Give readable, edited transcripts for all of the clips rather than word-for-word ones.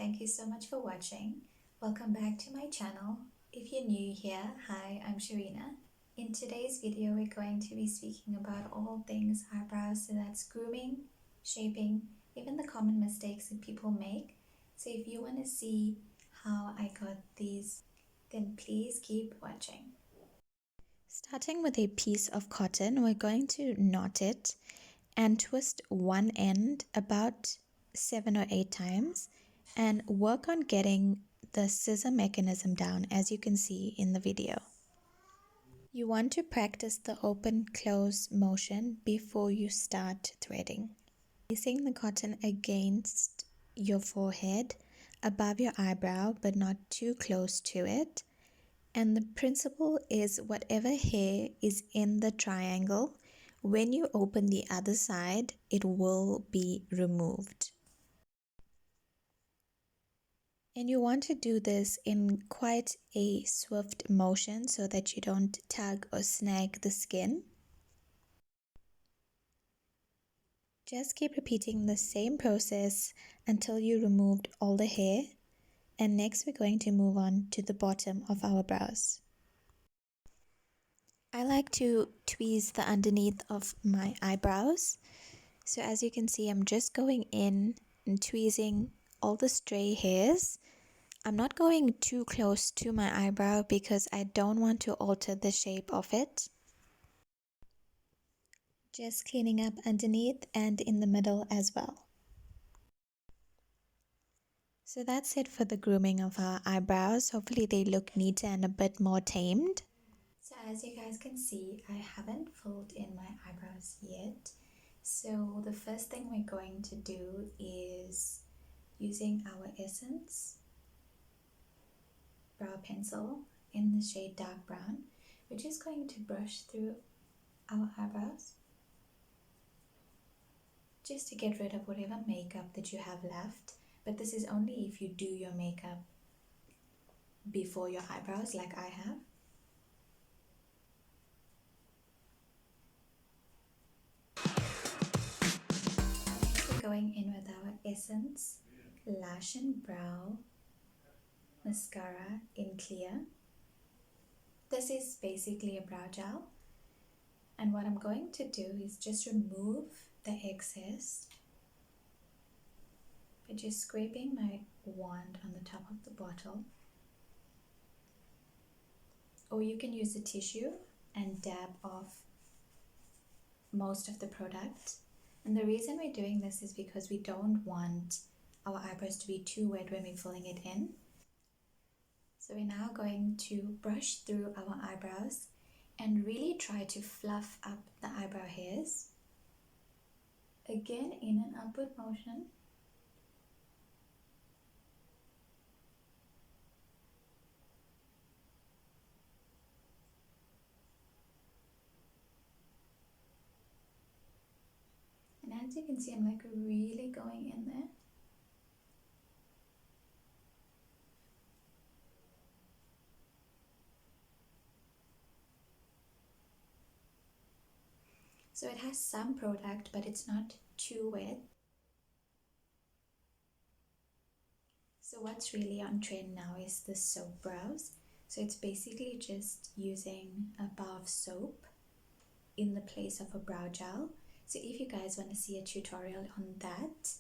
thank you so much for watching. Welcome back to my channel. If you're new here, hi, I'm Sherena. In today's video, we're going to be speaking about all things eyebrows, so that's grooming, shaping, even the common mistakes that people make. So if you want to see how I got these, then please keep watching. Starting with a piece of cotton, we're going to knot it and twist one end about 7 or 8 times and work on getting the scissor mechanism down, as you can see in the video. You want to practice the open-close motion before you start threading. Placing the cotton against your forehead, above your eyebrow, but not too close to it. And the principle is whatever hair is in the triangle, when you open the other side, it will be removed. And you want to do this in quite a swift motion so that you don't tug or snag the skin. Just keep repeating the same process until you removed all the hair. And next we're going to move on to the bottom of our brows. I like to tweeze the underneath of my eyebrows. So as you can see, I'm just going in and tweezing all the stray hairs. I'm not going too close to my eyebrow because I don't want to alter the shape of it. Just cleaning up underneath and in the middle as well. So that's it for the grooming of our eyebrows. Hopefully they look neater and a bit more tamed. So as you guys can see, I haven't filled in my eyebrows yet. So the first thing we're going to do is using our Essence Brow Pencil in the shade dark brown. We're just going to brush through our eyebrows just to get rid of whatever makeup that you have left. But this is only if you do your makeup before your eyebrows like I have. Going in with our Essence Lash and Brow Mascara in clear. This is basically a brow gel, and what I'm going to do is just remove the excess by just scraping my wand on the top of the bottle, or you can use a tissue and dab off most of the product. And the reason we're doing this is because we don't want our eyebrows to be too wet when we're filling it in. So we're now going to brush through our eyebrows and really try to fluff up the eyebrow hairs. Again, in an upward motion. And as you can see, I'm like really going in there. So it has some product, but it's not too wet. So what's really on trend now is the soap brows. So it's basically just using a bar of soap in the place of a brow gel. So if you guys want to see a tutorial on that,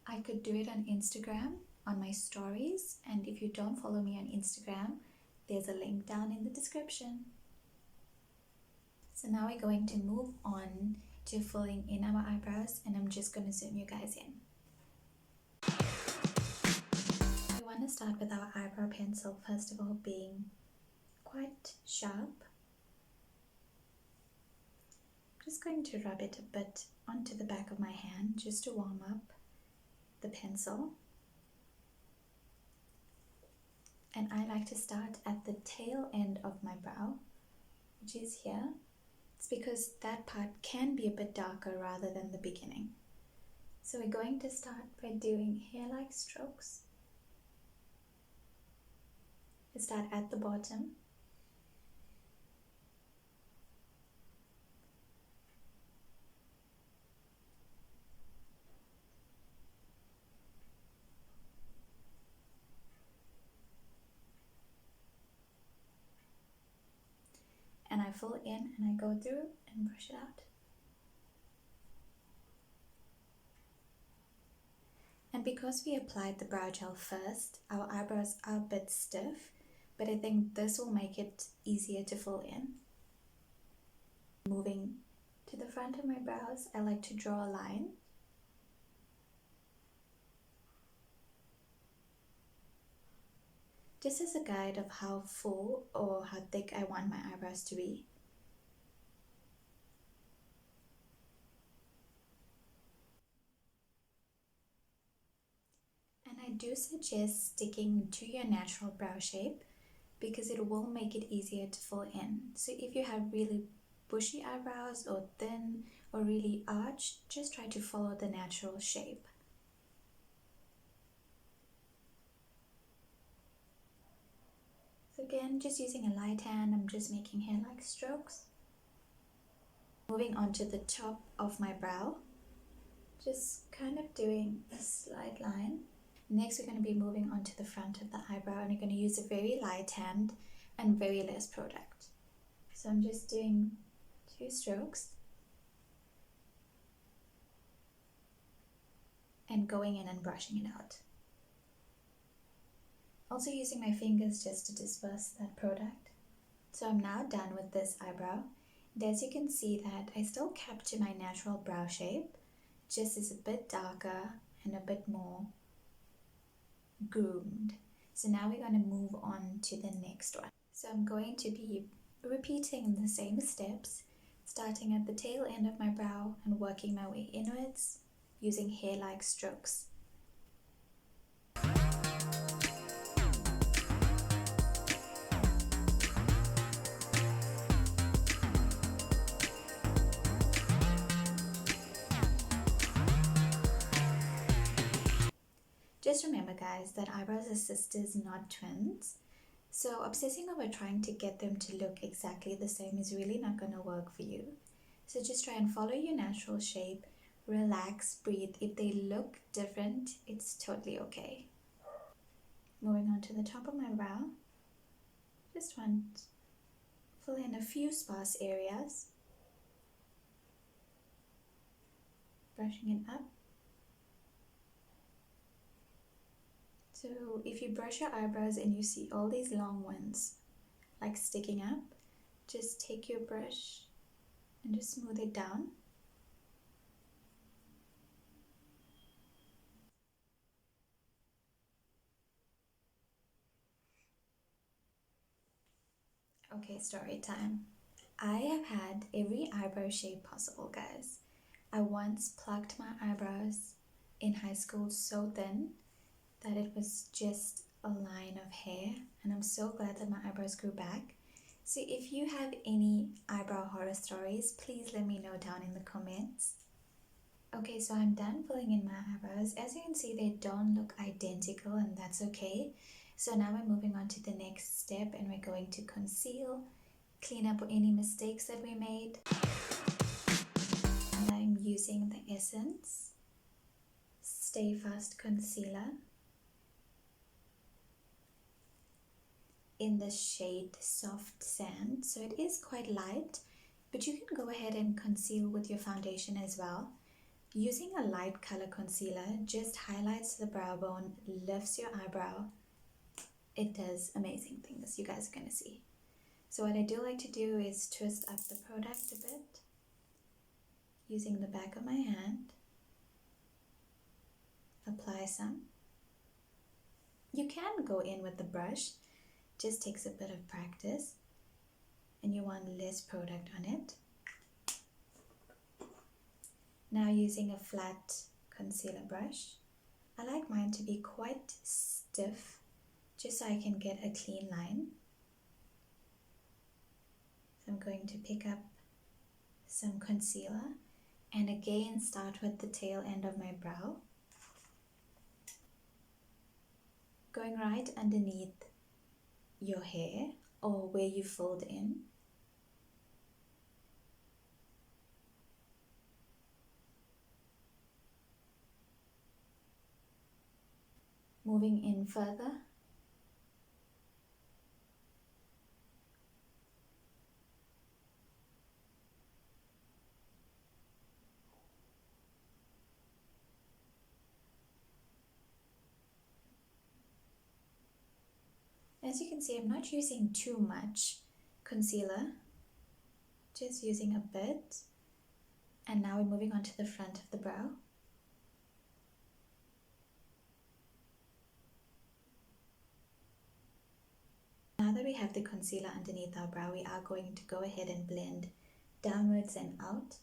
I could do it on Instagram on my stories. And if you don't follow me on Instagram, there's a link down in the description. So now we're going to move on to filling in our eyebrows, and I'm just going to zoom you guys in. We want to start with our eyebrow pencil, first of all being quite sharp. I'm just going to rub it a bit onto the back of my hand just to warm up the pencil. And I like to start at the tail end of my brow, which is here. It's because that part can be a bit darker rather than the beginning. So we're going to start by doing hair-like strokes. We start at the bottom. fill in and I go through and brush it out. And because we applied the brow gel first, our eyebrows are a bit stiff, but I think this will make it easier to fill in. Moving to the front of my brows, I like to draw a line. Just as a guide of how full or how thick I want my eyebrows to be. And I do suggest sticking to your natural brow shape because it will make it easier to fill in. So if you have really bushy eyebrows or thin or really arched, just try to follow the natural shape. So again, just using a light hand, I'm just making hair-like strokes. Moving on to the top of my brow, just kind of doing a slight line. Next, we're going to be moving on to the front of the eyebrow, and you're going to use a very light hand and very less product. So I'm just doing 2 strokes and going in and brushing it out. Also using my fingers just to disperse that product. So I'm now done with this eyebrow. And as you can see that I still kept to my natural brow shape, just is a bit darker and a bit more groomed. So now we're going to move on to the next one. So I'm going to be repeating the same steps, starting at the tail end of my brow and working my way inwards using hair-like strokes. Just remember guys that eyebrows are sisters, not twins. So obsessing over trying to get them to look exactly the same is really not going to work for you. So just try and follow your natural shape, relax, breathe. If they look different, it's totally okay. Moving on to the top of my brow, just want to fill in a few sparse areas. Brushing it up. So if you brush your eyebrows and you see all these long ones like sticking up, just take your brush and just smooth it down. Okay, story time. I have had every eyebrow shape possible, guys. I once plucked my eyebrows in high school so thin that it was just a line of hair, and I'm so glad that my eyebrows grew back. So if you have any eyebrow horror stories, please let me know down in the comments. Okay, so I'm done filling in my eyebrows. As you can see, they don't look identical, and that's okay. So now we're moving on to the next step, and we're going to conceal, clean up any mistakes that we made. And I'm using the Essence Stay Fast Concealer in the shade Soft Sand. So it is quite light, but you can go ahead and conceal with your foundation as well. Using a light color concealer just highlights the brow bone, lifts your eyebrow. It does amazing things, you guys are going to see. So what I do like to do is twist up the product a bit using the back of my hand. Apply some. You can go in with the brush, just takes a bit of practice, and you want less product on it. Now using a flat concealer brush, I like mine to be quite stiff just so I can get a clean line. So I'm going to pick up some concealer and again start with the tail end of my brow, going right underneath your hair or where you filled in. Moving in further. as you can see, I'm not using too much concealer, just using a bit. And now we're moving on to the front of the brow. Now that we have the concealer underneath our brow, we are going to go ahead and blend downwards and out.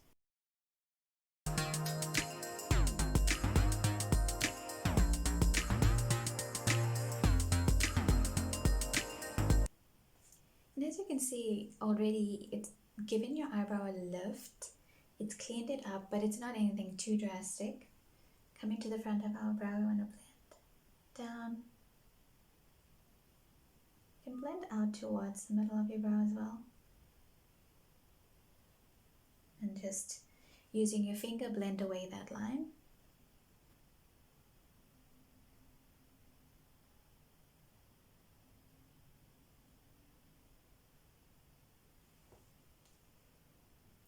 And as you can see already, it's given your eyebrow a lift. It's cleaned it up, but it's not anything too drastic. Coming to the front of our brow, we want to blend down. You can blend out towards the middle of your brow as well. And just using your finger, blend away that line.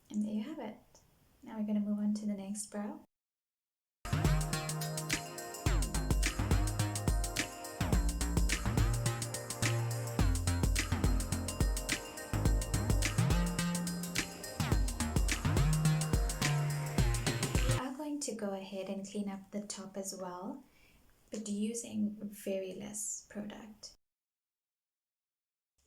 And there you have it. Now we're going to move on to the next brow. We are going to go ahead and clean up the top as well, but using very less product.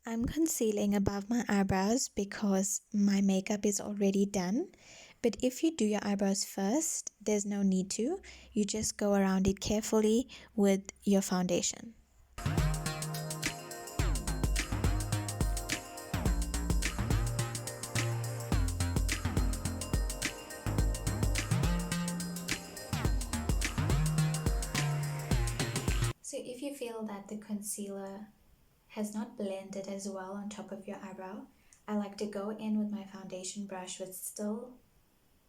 I'm concealing above my eyebrows because my makeup is already done. But if you do your eyebrows first, there's no need to. You just go around it carefully with your foundation. So if you feel that the concealer has not blended as well on top of your eyebrow, I like to go in with my foundation brush, which still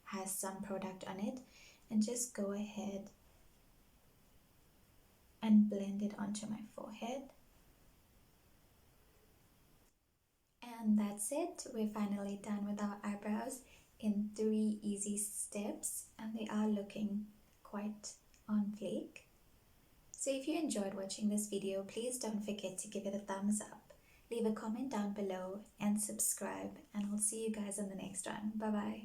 has some product on it, and just go ahead and blend it onto my forehead. And that's it. We're finally done with our eyebrows in 3 easy steps, and they are looking quite on fleek. So if you enjoyed watching this video, please don't forget to give it a thumbs up, leave a comment down below, and subscribe, and I'll see you guys in the next one. Bye bye.